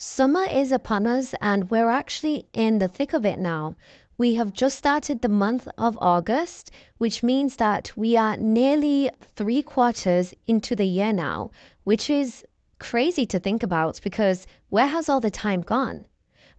Summer is upon us and we're actually in the thick of it now. We have just started the month of August, which means that we are nearly 3 quarters into the year now, which is crazy to think about because where has all the time gone?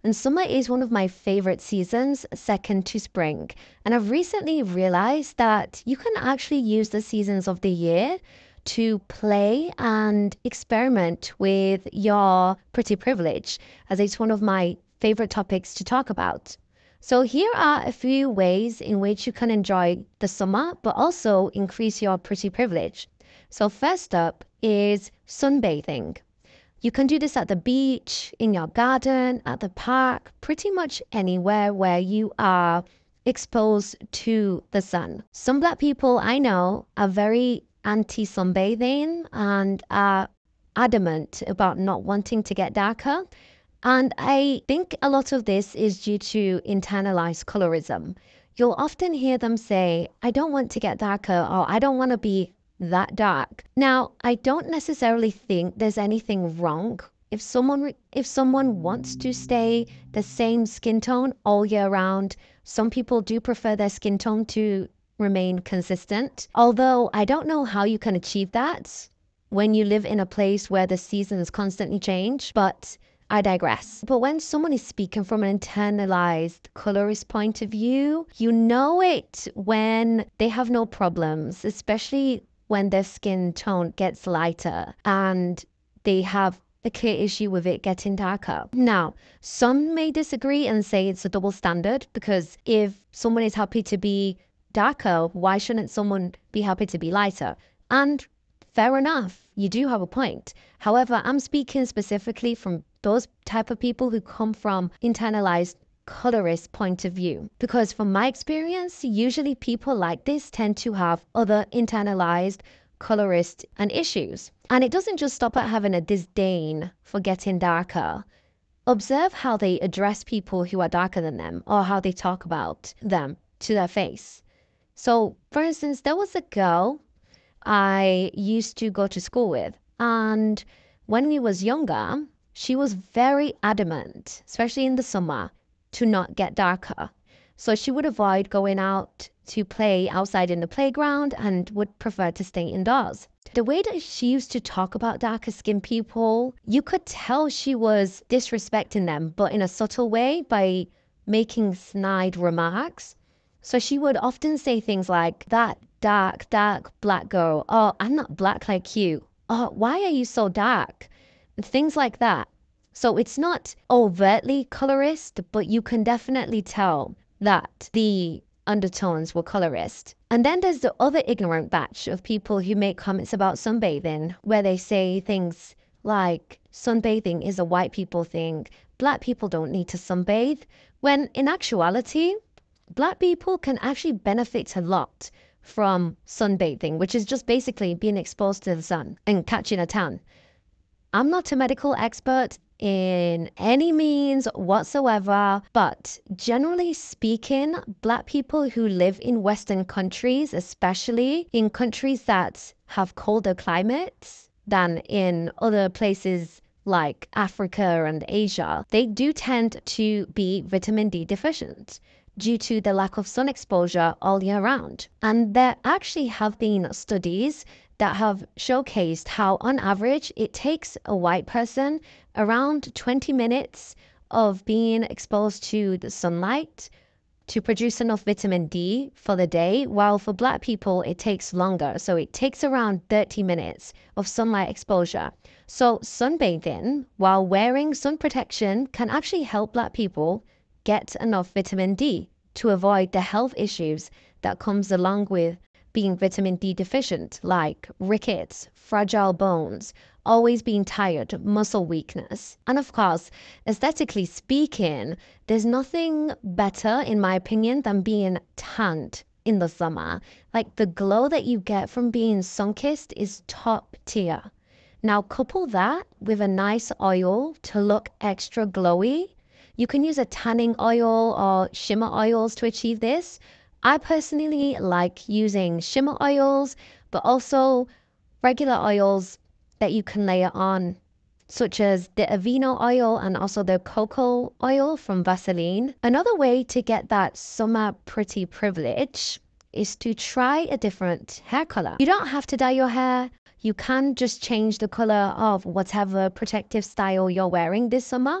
And summer is one of my favorite seasons, second to spring. And I've recently realized that you can actually use the seasons of the year to play and experiment with your pretty privilege, as it's one of my favorite topics to talk about. So, here are a few ways in which you can enjoy the summer but also increase your pretty privilege. So, first up is sunbathing. You can do this at the beach, in your garden, at the park, pretty much anywhere where you are exposed to the sun. Some black people I know are very anti sunbathing and are adamant about not wanting to get darker. And I think a lot of this is due to internalized colorism. You'll often hear them say, I don't want to get darker, or I don't want to be that dark. Now, I don't necessarily think there's anything wrong if someone wants to stay the same skin tone all year round. Some people do prefer their skin tone to remain consistent. Although I don't know how you can achieve that when you live in a place where the seasons constantly change, but I digress. But when someone is speaking from an internalized colorist point of view, you know it when they have no problems, especially when their skin tone gets lighter and they have a clear issue with it getting darker. Now, some may disagree and say it's a double standard because if someone is happy to be darker, why shouldn't someone be happy to be lighter? And fair enough, you do have a point. However, I'm speaking specifically from those type of people who come from internalized colorist point of view. Because from my experience, usually people like this tend to have other internalized colorist and issues. And it doesn't just stop at having a disdain for getting darker. Observe how they address people who are darker than them or how they talk about them to their face. So, for instance, there was a girl I used to go to school with, and when we was younger, she was very adamant, especially in the summer, to not get darker. So she would avoid going out to play outside in the playground and would prefer to stay indoors. The way that she used to talk about darker skinned people, you could tell she was disrespecting them, but in a subtle way by making snide remarks. So she would often say things like, that dark black girl. Oh, I'm not black like you. Oh, why are you so dark? Things like that. So it's not overtly colorist, but you can definitely tell that the undertones were colorist. And then there's the other ignorant batch of people who make comments about sunbathing, where they say things like, sunbathing is a white people thing. Black people don't need to sunbathe. When in actuality, black people can actually benefit a lot from sunbathing, which is just basically being exposed to the sun and catching a tan. I'm not a medical expert in any means whatsoever, but generally speaking, black people who live in Western countries, especially in countries that have colder climates than in other places like Africa and Asia, they do tend to be vitamin D deficient due to the lack of sun exposure all year round. And there actually have been studies that have showcased how, on average, it takes a white person around 20 minutes of being exposed to the sunlight to produce enough vitamin D for the day, while for black people, it takes longer. So it takes around 30 minutes of sunlight exposure. So sunbathing while wearing sun protection can actually help black people get enough vitamin D to avoid the health issues that comes along with being vitamin D deficient, like rickets, fragile bones, always being tired, muscle weakness. And of course, aesthetically speaking, there's nothing better, in my opinion, than being tanned in the summer. Like the glow that you get from being sun-kissed is top tier. Now couple that with a nice oil to look extra glowy. You can use a tanning oil or shimmer oils to achieve this. I personally like using shimmer oils, but also regular oils that you can layer on such as the Aveeno oil and also the cocoa oil from Vaseline. Another way to get that summer pretty privilege is to try a different hair color. You don't have to dye your hair. You can just change the color of whatever protective style you're wearing this summer.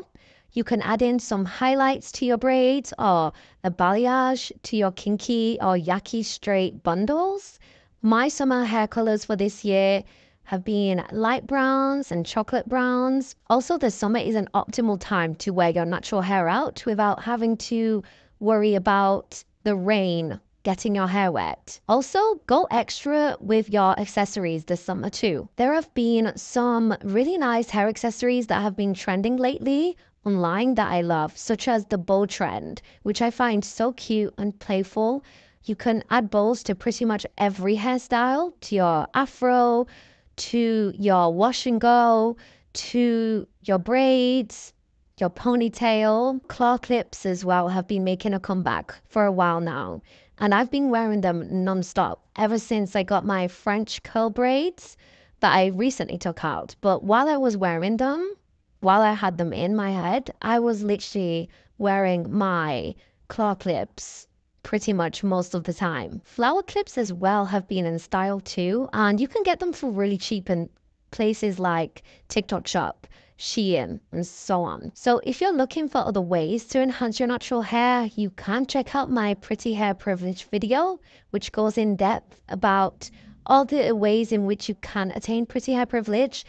You can add in some highlights to your braids or a balayage to your kinky or yaki straight bundles. My summer hair colors for this year have been light browns and chocolate browns. Also, the summer is an optimal time to wear your natural hair out without having to worry about the rain getting your hair wet. Also, go extra with your accessories this summer too. There have been some really nice hair accessories that have been trending lately online that I love, such as the bow trend, which I find so cute and playful. You can add bows to pretty much every hairstyle, to your afro, to your wash and go, to your braids, your ponytail. Claw clips as well have been making a comeback for a while now. And I've been wearing them non-stop ever since I got my French curl braids that I recently took out. But while I was wearing them, while I had them in my head, I was literally wearing my claw clips pretty much most of the time. Flower clips as well have been in style too, and you can get them for really cheap in places like TikTok Shop, Shein, and so on. So if you're looking for other ways to enhance your natural hair, you can check out my Pretty Hair Privilege video, which goes in depth about all the ways in which you can attain pretty hair privilege.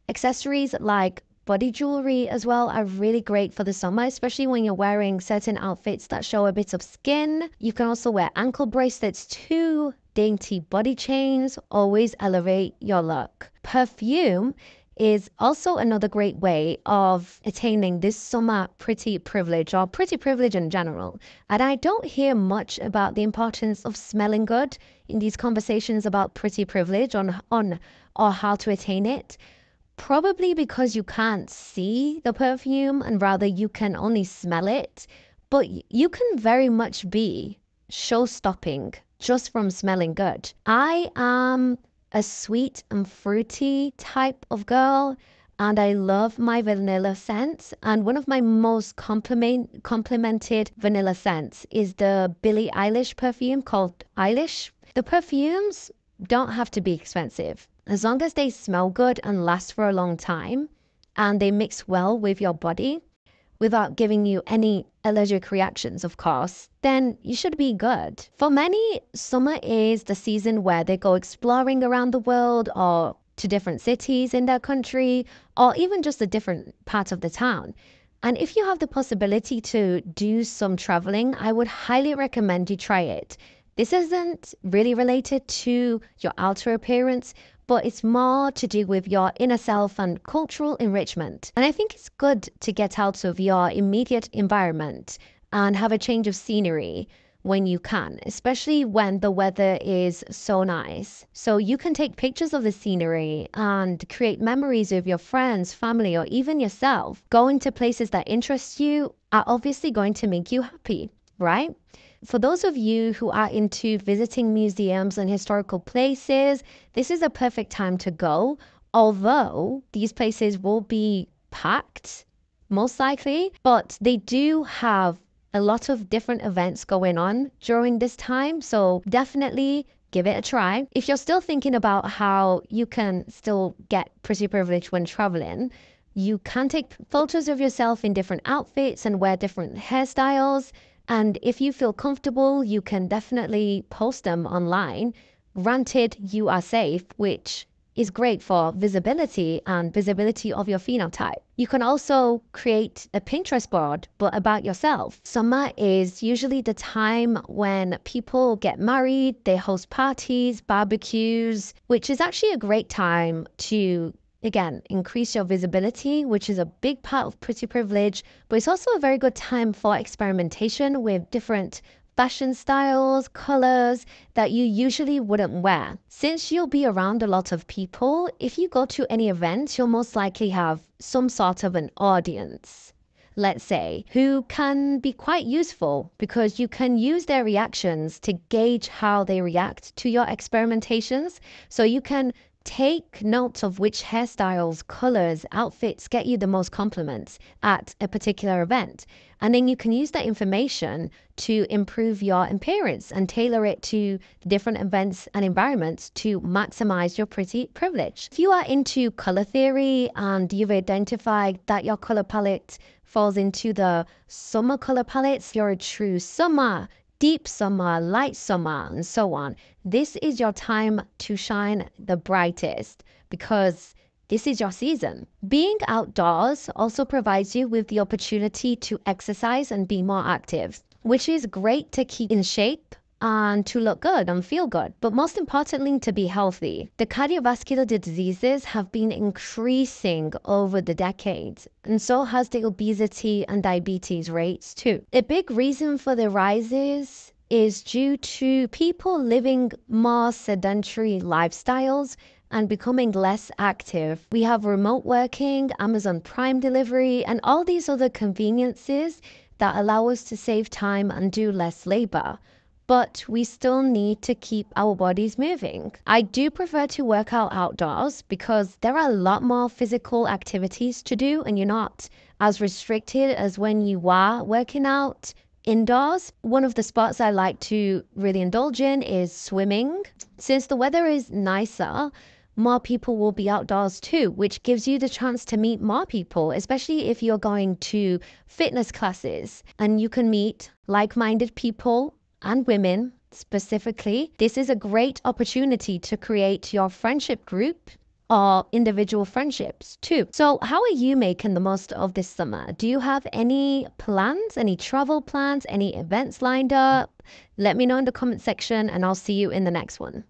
Accessories like body jewelry as well are really great for the summer, especially when you're wearing certain outfits that show a bit of skin. You can also wear ankle bracelets too. Dainty body chains always elevate your look. Perfume is also another great way of attaining this summer pretty privilege or pretty privilege in general. And I don't hear much about the importance of smelling good in these conversations about pretty privilege on or how to attain it. Probably because you can't see the perfume and rather you can only smell it. But you can very much be show-stopping just from smelling good. I am a sweet and fruity type of girl, and I love my vanilla scents. And one of my most complimented vanilla scents is the Billie Eilish perfume called Eilish. The perfumes don't have to be expensive. As long as they smell good and last for a long time and they mix well with your body without giving you any allergic reactions, of course, then you should be good. For many, summer is the season where they go exploring around the world or to different cities in their country or even just a different part of the town. And if you have the possibility to do some traveling, I would highly recommend you try it. This isn't really related to your outer appearance, but it's more to do with your inner self and cultural enrichment. And I think it's good to get out of your immediate environment and have a change of scenery when you can, especially when the weather is so nice. So you can take pictures of the scenery and create memories with your friends, family, or even yourself. Going to places that interest you are obviously going to make you happy, right? For those of you who are into visiting museums and historical places, this is a perfect time to go, although these places will be packed, most likely, but they do have a lot of different events going on during this time, so definitely give it a try. If you're still thinking about how you can still get pretty privilege when traveling, you can take photos of yourself in different outfits and wear different hairstyles. And if you feel comfortable, you can definitely post them online. Granted, you are safe, which is great for visibility and visibility of your phenotype. You can also create a Pinterest board, but about yourself. Summer is usually the time when people get married, they host parties, barbecues, which is actually a great time to again, increase your visibility, which is a big part of pretty privilege, but it's also a very good time for experimentation with different fashion styles, colors that you usually wouldn't wear. Since you'll be around a lot of people, if you go to any event, you'll most likely have some sort of an audience, let's say, who can be quite useful because you can use their reactions to gauge how they react to your experimentations. So you can Take note of which hairstyles, colors, outfits get you the most compliments at a particular event. And then you can use that information to improve your appearance and tailor it to different events and environments to maximize your pretty privilege. If you are into color theory and you've identified that your color palette falls into the summer color palettes, you're a true summer, deep summer, light summer, and so on. This is your time to shine the brightest because this is your season. Being outdoors also provides you with the opportunity to exercise and be more active, which is great to keep in shape and to look good and feel good, but most importantly, to be healthy. The cardiovascular diseases have been increasing over the decades, and so has the obesity and diabetes rates too. A big reason for the rises is due to people living more sedentary lifestyles and becoming less active. We have remote working, Amazon Prime delivery, and all these other conveniences that allow us to save time and do less labor. But we still need to keep our bodies moving. I do prefer to work out outdoors because there are a lot more physical activities to do and you're not as restricted as when you are working out indoors. One of the spots I like to really indulge in is swimming. Since the weather is nicer, more people will be outdoors too, which gives you the chance to meet more people, especially if you're going to fitness classes and you can meet like-minded people and women specifically. This is a great opportunity to create your friendship group or individual friendships too. So how are you making the most of this summer? Do you have any plans, any travel plans, any events lined up? Let me know in the comment section and I'll see you in the next one.